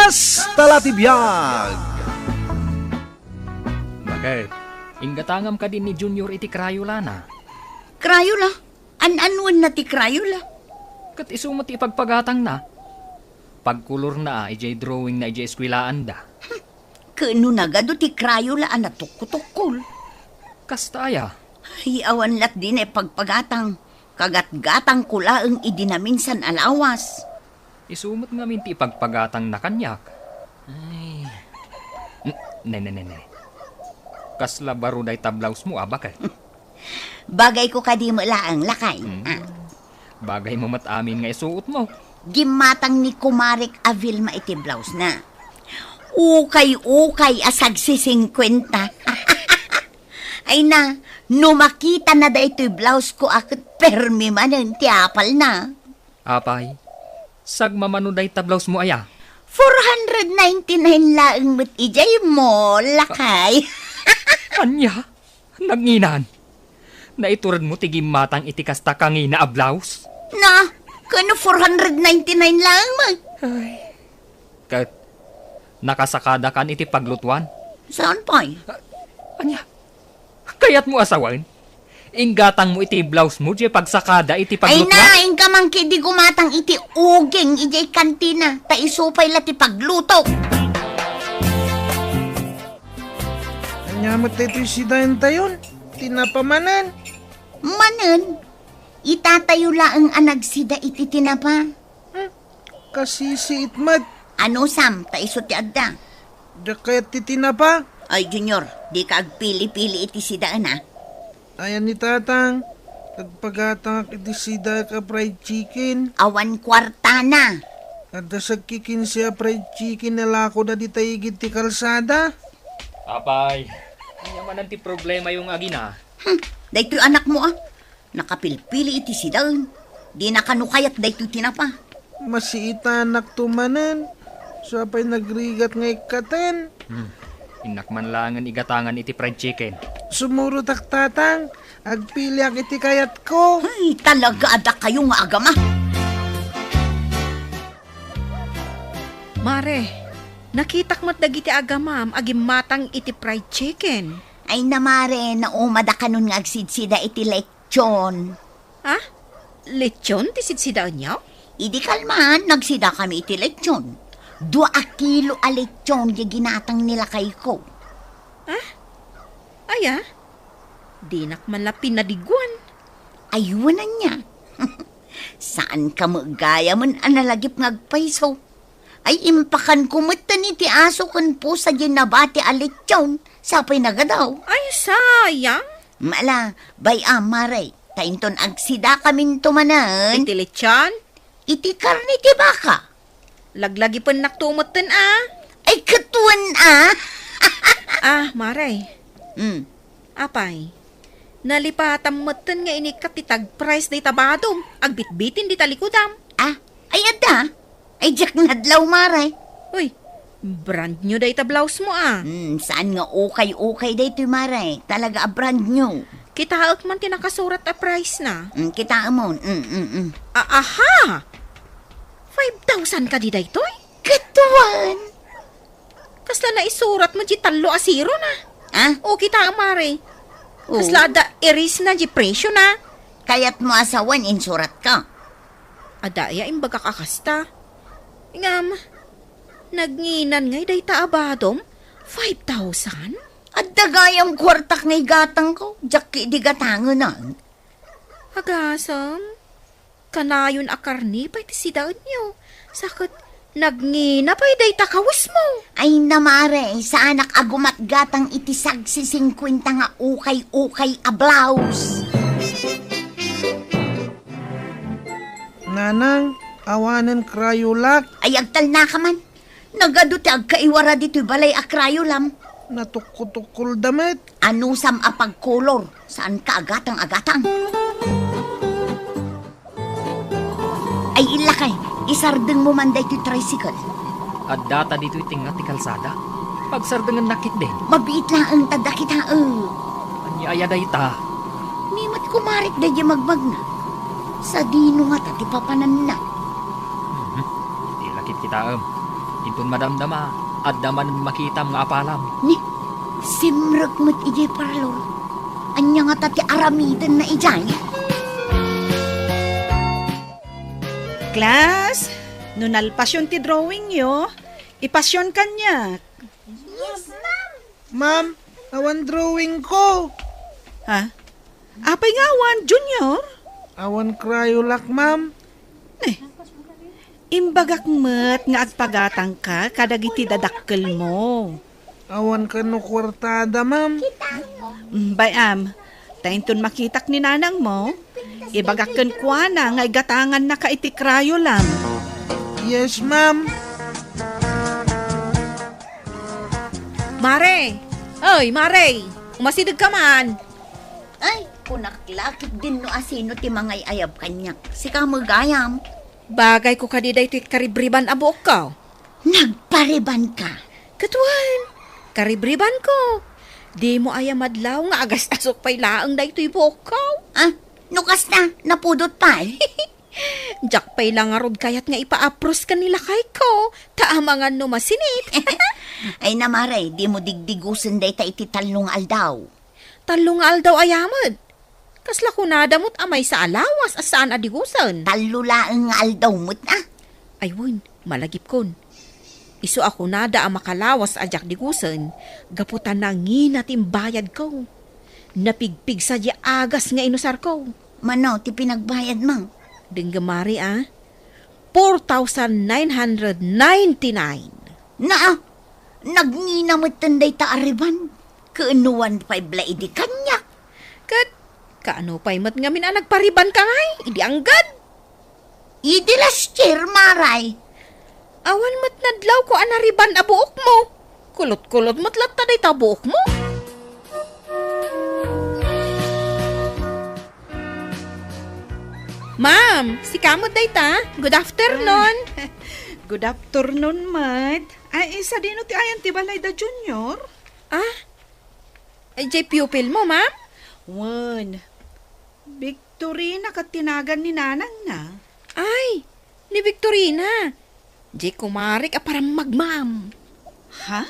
KASTA BIAG. Bakit? Ingatangam ka din ni Junior iti Crayola na. Crayola? An-anuan na ti Crayola? Kat isumat ipagpagatang na. Pagkulor na ijay drawing na ijay eskwilaan da. Kano na gado ti Crayola na tukul. Kasta ya. Ay, awan lat din pagpagatang. Kagat-gatang kulaang idinaminsan alawas. Isumat nga minti ipagpagatang na kanyak. Ay. Ne. Kasla baro day tablaws mo, bakit? Bagay ko kadi mo laang lakay. Bagay mo matamin nga isuot mo. Gimatang ni Kumarik Avil maiti blouse na. Ukay asag si 50. Ay na, numakita na da ito'y blouse ko akit permi manen tiapal na. Apay, sagmamano day tablaws mo aya. 499 laang mat ijay mo, lakay. Anya, nagnginan. Naituran mo tigim matang iti kasta kangina a blouse. Na, kano 499 lang mag. Ay, kat, nakasakada kan iti paglutuan. Saan pa? Anya, kayat mo asawan? Inggatang mo iti blouse mo, di pagsakada iti paglutuan. Ay na, ingka man kidi gumatang iti uging, ijay kantina, ta isupay lati pagluto. Anya mo tayo si dayan tayon. Tinapamanan. Manen, itatayo laang anagsida iti tinapa. Kasi si Itmat. Ano Sam, ta iso ti adda. Dakayat ti tinapa. Ay Junior, di ka agpili-pili iti sidaan ha. Ayan ni Tatang. Nagpagatang iti sida ka fried chicken. Awan kwarta na. At dasagkikin siya fried chicken na lako na di tayigit ti kalsada. Apay, yaman ti problema yung agina. Daytoy anak mo nakapilpili iti sidaan. Di nakanukayat daytoy tinapa. Masiita anak tumanan. Sapay nagrigat ngay katen. Inakman langan igatangan iti fried chicken. Sumuro tak Tatang. Agpili ak iti kayat ko. Ay, talaga ada kayo nga agama. Mare, nakitak mat dagiti agamam agimatang iti fried chicken. Ay namare, naumada ka nun nga agsidsida iti lechon. Ha? Lechon ti sidsidaan niya? Idi kalman, nagsida kami iti lechon. 2 kilo a lechon di ginatang nila kay ko. Aya? Di nakman la pinadiguan. Ayunan niya. Saan ka magaya man analagip ngagpaiso? Ay impakan kumatan iti aso kan po sa ginabati a lechon. Sapay nagadaw. Ay, sayang. Mala, bay amare. Tainton agsida kaming tumanan. Iti lechon? Iti karni ti baka. Laglagi pa naktumatan Ay katuan Mare. Apay. Nalipatam matan nga inikat titag price day tabadom. Agbitbitin di talikudam. Ay ada. Ay jak nadlaw mare. Uy, brand new day ta blouse mo Saan nga okay day ito mare. Talaga a brand new. Kita man tinakasurat a price na. Kita mo. Aha! 5,000 ka di daytoy? Katuan. Kasla na isurat mo di talo a zero na. O kita mare. Oo. Kasla da iris na di presyo na. Kaya't mo asawan insurat ka. Adaya imbaga kakasta. Ingam, nagnginan ngay day taabadom, 5,000? At dagayang kwartak ngay gatang ko. Jaki di gatangan na. Agasam, kanayon akarni pa iti sidaan niyo. Sakit, nagngina pa day takawis mo. Ay namare, sa anak agumat gatang itisag si 50 nga ukay a blouse. Nanang, awanan krayolak. Ay agtal na ka man. Nagado ti agkaiwara dito'y balay a krayolam. Natukul-tukul damit. Anusam a pagkolor. Saan ka agatang? Ay ilakay, isardeng mo man dayto'y tricycle. At data dito itingat ti kalsada. Pagsardangan nakit din. Mabiit lang ang tada kita. Anya ayaday ta. Nimat kumarik day magmag na. Sa dino nga tati papanan na. Di lakit kita Intun madamdama at daman makita mga apalam. Ni, simrag mo't ijay parlor. Anya nga tati aramidan na ijay. Class, nunalpasyon ti drawing yo. Ipasyon kanya. Ma'am, awan drawing ko. Ha? Apay nga awan, Junior? Awan krayolak, ma'am. Imbagak met nga agpagatang ka kadagiti dadakkel mo. Awan ka no kwartada, ma'am. Bayam, tainton makitak ni nanang mo. Ibagakken kwa na nga igatangan na ka iti krayo lang. Yes, ma'am. Mare! Oy, Mare! Umasidag ka man! Ay, kunaklakit din no asino ti mga ayab kanyak. Si kamagayam. Bagay ko kadiday iti karibriban abuok ka. Nagpariban ka. Katuan! Karibriban ko! Di mo ayam adlaw nga agas asok pa'y laang da ito'y buok ka. Ah, nukas na, napudot pa eh. Jack pa'y lang arod kayat nga ipaapros ka nila kay ko. Taamangan no masinit. Ay namare, di mo digdigusan day ta iti talong aldaw. Talong aldaw ayamad. Kasla ko nadamot amay sa alawas as saan adigusan. Talulaang aldaw mo't na. Ay wun, malagip kon. Iso ako nada ang makalawas ajak digusan. Gaputan na nginatim bayad ko. Napigpig sa di agas nga inusar ko. Mano, ti pinagbayad mo. Denggamari 4,999. Na, nagninamot tanday ta ariban. Kaanuan pa'y blaidi kanya. Kat, kaano pa'y mat ngamin nagpariban ka ngay, idi anggad. Idi last year, maray. Awan mat nadlaw ko anariban abuok mo. Kulot-kulot mat latta day ta buok mo. Ma'am, si kamot day ta. Good afternoon. Good afternoon, Mad. Ay, isa din ti ayan ti balay da Junior. Jay pupil mo, ma'am? Wan. Victorina katinagan ni nanang na. Ay, ni Victorina. Jay kumarik parang magmam. Ha?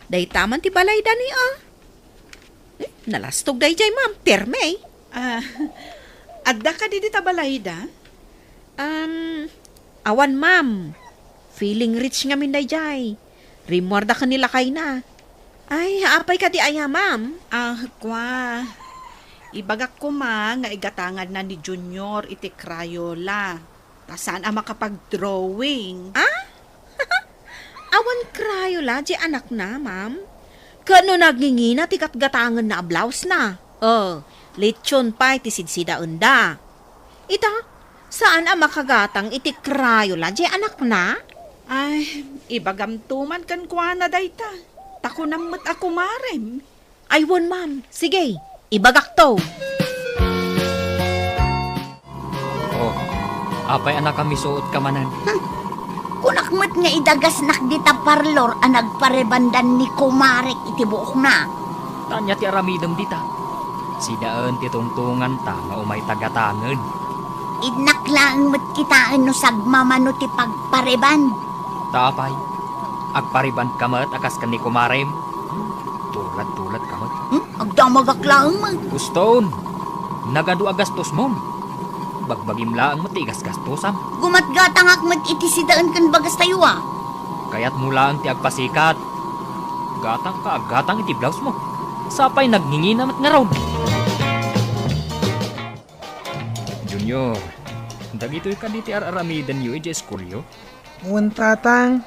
Day taman ti balay da ni nalastog day jay, ma'am. Terme. Adda ka di ta balay da? Awan, ma'am. Feeling rich nga min day jay. Rimorda ka nila kay na. Ay, haapay ka di aya, ma'am. Kwa. Ibagak ko nga igatangan na ni Junior iti Crayola. Tasan ang makapag-drawing. Awan Crayola, di anak na, ma'am. Kano nagngingina ti katgatangan na blouse na. Lechon pa iti sidsida unda. Ita, saan ang makagatang iti Crayola, di anak na? Ay, ibagamtuman kan kwa na dayta. Tako namot ako marem. Aywan, ma'am. Sige, ibagak to. Oh, apay anak kami suot kamanan. Kunakmat nga idagas nakdita parlor ang nagparebandan ni Kumarek iti buok na. Tanya ti aramidem dita. Sidaan ti tungtungan ta nga umay tagatangan. Idnak lang mat kitaan no sagmamano ti pagpareban. Taapay, agpariban kamat akas kan ni kumarem. Tulad kamat. Agdamagak lang mo. Guston, nagadu agastos mo. Bagbagim laang matigas gastosam. Gumatgatangak mat iti sidaan kan bagas tayo Kaya't mula ang ti agpasikat. Gatang iti blouse mo. Sapay naghingi namat nga raw. Junior, dagito'y ka di ti aramidan yu iti eskulyo. Awan tatang.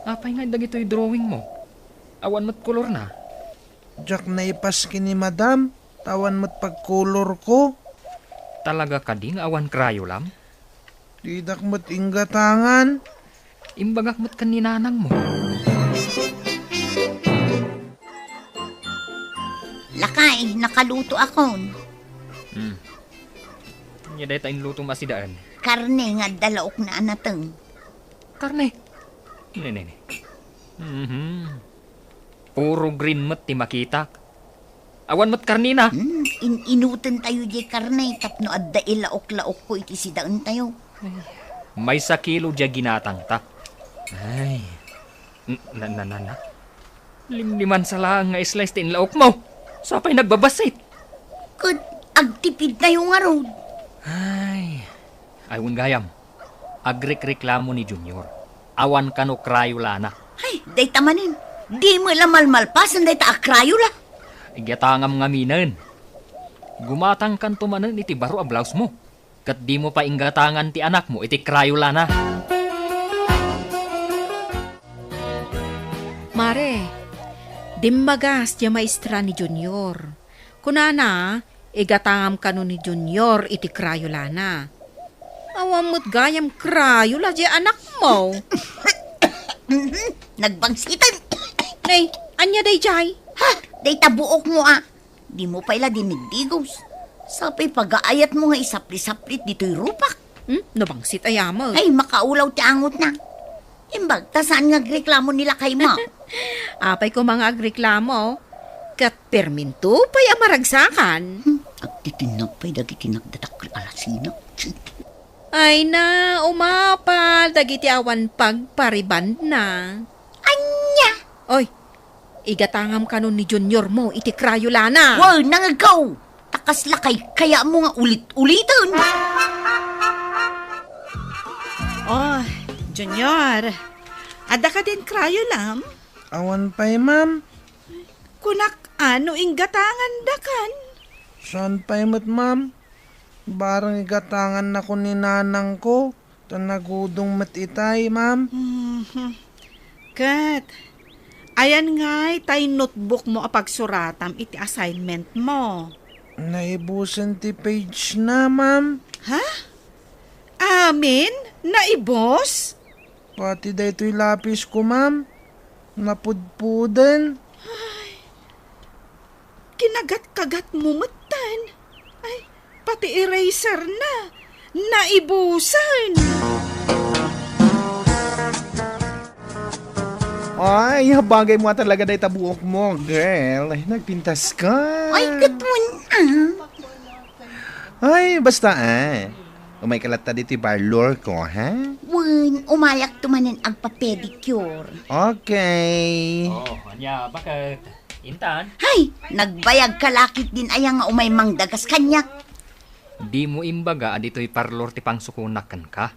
Apay nga dagito'y drawing mo. Awan mat kolor na. Jack na ipas kini madam. Tawan mo't pagkulor ko. Talaga ka ding awan krayolam? Didak mo't inggatangan. Imbagak mo't kaninanang mo. Lakay, nakaluto ako. Nya day tayong luto masidaan. Karne nga dalaok na anateng. Karne. Ne. Puro green mat ti makita. Awan mat karne na. Inutan tayo di karne. Tapno adda ilaok-laok ko iti sidaan tayo. May sakilo dya ginatang ta. Ay, na. Limliman sa lang nga slice tin laok mo. Sapay nagbabasit. Kud, agtipid na yung arod. Ay, ayun gayam. Agrik-reklamo ni Junior. Awan ka no krayola na. Ay, day tamanin. Di mo lang malmalpasan day ta akrayola. Igyatangam nga minan. Gumatang kan tumanan iti baro a blouse mo. Kat di mo pa inggatangan ti anak mo iti krayola na. Mare, dimbagas di maestra ni Junior. Kunana, igatangam kanu ni Junior iti krayola na. Awamot gayam krayola di anak mo. Nagbangsitan. Nay, anya day jay? Ha, day tabuok mo Di mo pa ila dinigdigos. Sapay pag-aayat mo nga isapli-saplit dito'y rupak. Nabangsit ayamo. Ay, makaulaw ti angot na. Imbag, saan nga reklamo nila kay ma? Apay ko mga agreklamo. Kat perminto pa'y amaragsakan. Agtitinag pa'y dagiti nagdatakli alasina. Ay na, umapal. Dagiti awan pagpariband na. Anya! Oy, igatangam ka nun ni Junior mo, iti krayola na. Wow, nangagaw! Takas lakay, kaya mo nga ulit-ulitan. Oh, Junior. Ada ka din krayolam? Awan pa'y, ma'am. Kunak ano inggatangan dakan? Saan pa'y mat, ma'am? Barang igatangan na ko ni nanang ko. Tanagudong matitay, ma'am. Kat, ayan nga'y tay notebook mo apagsuratam iti assignment mo. Naibusan ti page na, ma'am. Ha? Amin? Naibos? Pati daytoy lapis ko, ma'am. Napudpudan. Kinagat-kagat mo matan. Ay, pati eraser na. Naibusan. Ay, bagay mo talaga day tabuok mo, girl. Ay, nagpintas ka. Ay, katun Ay, basta umay kalata dito parlor ko, ha? Wan, umayak tumanin ang papedicure. Okay. Oh, anya, bakit? Intan? Hay, nagbayag kalakit din ayang nga umay mangdagas kanyak. Di mo imbaga adito'y parlor ti pangsukunakan ka.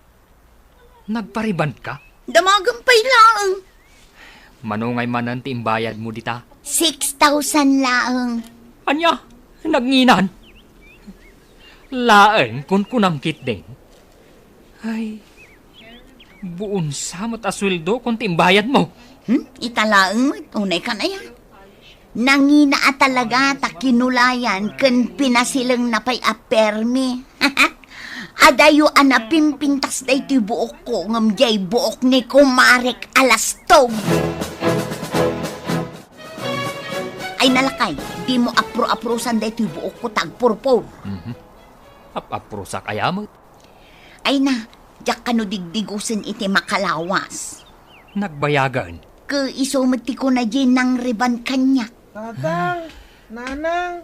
Nagpariban ka? Damagan pa'y lang. Manungay manan ti imbayad mo dita. 6,000 laang. Anya, nagnginan. Laeng kun kunangkit din. Ay, buon samot asweldo kung ti imbayad mo. Italaang mo, unay ka na yan. Nangina talaga ta kinulayan ken pinasilang napay apermi. Adayo anapimpintas day ti buok ko ngam jay buok ni kumarek alastog. Ay nalakay, di mo apro-aprosan day ti buok ko tagpurpor. Aprusak ayamot. Ay na, jak kano digdigusin iti makalawas. Nagbayagan. Ke isumati ko na dyan ng riban kanya. Tatang, nanang,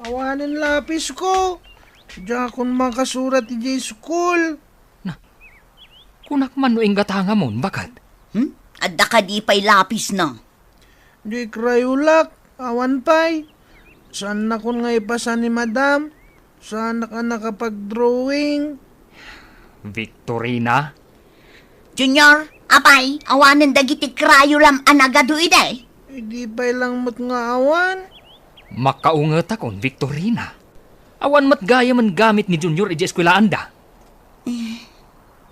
awanin lapis ko. Diyan akong makasurat di school. Kunak man no ingatanga mon, bakit? Adda ka di pa'y lapis na. Di krayulak, awan pa'y. Saan na kun nga ipasa ni madam? Saan na ka nakapag-drawing? Victorina? Junior, apay, awanan dagiti krayolam anagado ide. Hindi pa'y lang mat nga awan. Makaungat akon, Victorina. Awan mat gaya man gamit ni Junior iji eskwelaan da.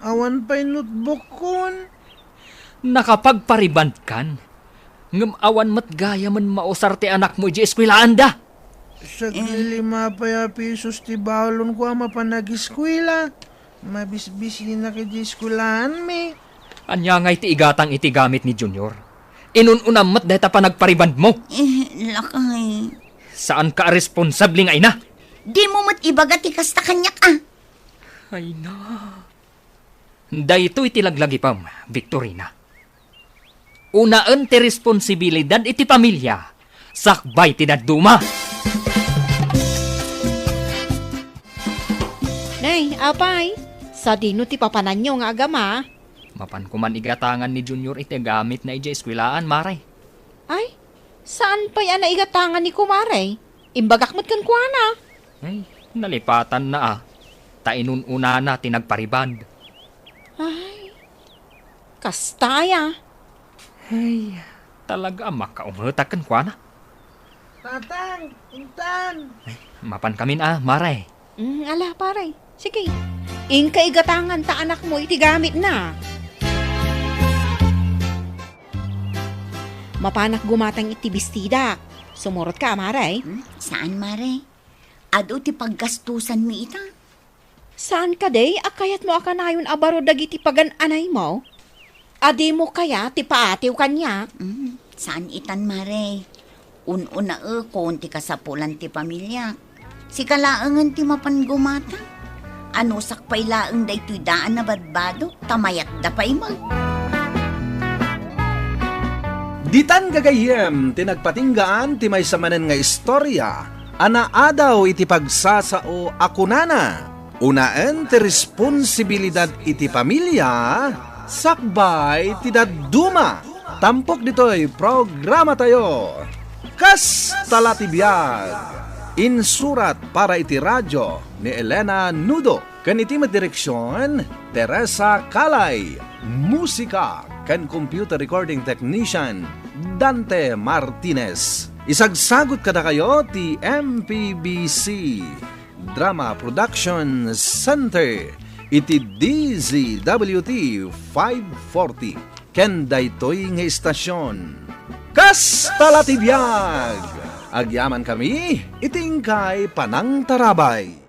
Awan pa'y notebook kon. Nakapagpariband kan. Ngam awan mat gaya man mausarte anak mo iji eskwelaan da. Saglilima pa'y pisos ti balon ko ama panag-eskwela. Mabisbisi na kay di eskwelaan mi. Anya nga'y ti igatang iti gamit ni Junior. Inununam mat dahita pa nagpariband mo. Lakay. Saan ka responsabling ay na? Di mo mat ibaga ti kasta kanyak Ay na. Dahito iti laglagi pam, Victorina. Unaan ti responsibilidad iti pamilya. Sakbay ti daduma. Nay, apay, Sa dino ti papananyo nga agama. Mapan kuman igatangan ni Junior iti gamit na ija eskwilaan, Maray. Ay, saan pa yan na igatangan ni kumare? Imbagak mo't kan kuana. Ay, nalipatan na Ta inununa na tinagpariband. Ay, kastaya. Ay, talaga makaumutakan kwa na. Tatang, intan. Mapan kamin Maray. Ala, pare. Sige. Ingka igatangan ta anak mo iti gamit na. Mapanak gumatang iti bestida. Sumurot ka, Maray. Saan, Mare? Ado ti paggastusan mi ita? Saan ka, day? Akayat mo akanayon abaro dagiti pagan-anay mo? Adi mo kaya ti paatiw kanya? Saan itan, Mare? Un-una kon ti kasapulan ti pamilya. Si kalaangan ti mapanggumata. Ano sakpay laang da ito'y daan na badbado, tamayat da pa'y mag. Ditan gagayem, tinagpatinggaan ti may samanen nga istorya, anaadaw iti pagsasao akunana. Unaan ti responsibilidad iti pamilya, sakbay ti dadduma. Tampok dito'y programa tayo. KASTA ti BIAG. Insurat para iti radyo ni Elena Nudo. Kan iti direksyon, Teresa Calay. Musika kan computer recording technician, Dante Martinez. Isagsagot kada kayo ti MPBC Drama Production Center. Iti DZWT 540. Ken daytoy nga istasyon. KASTA ti BIAG. Agyaman kami, iting kay Panang Tarabay.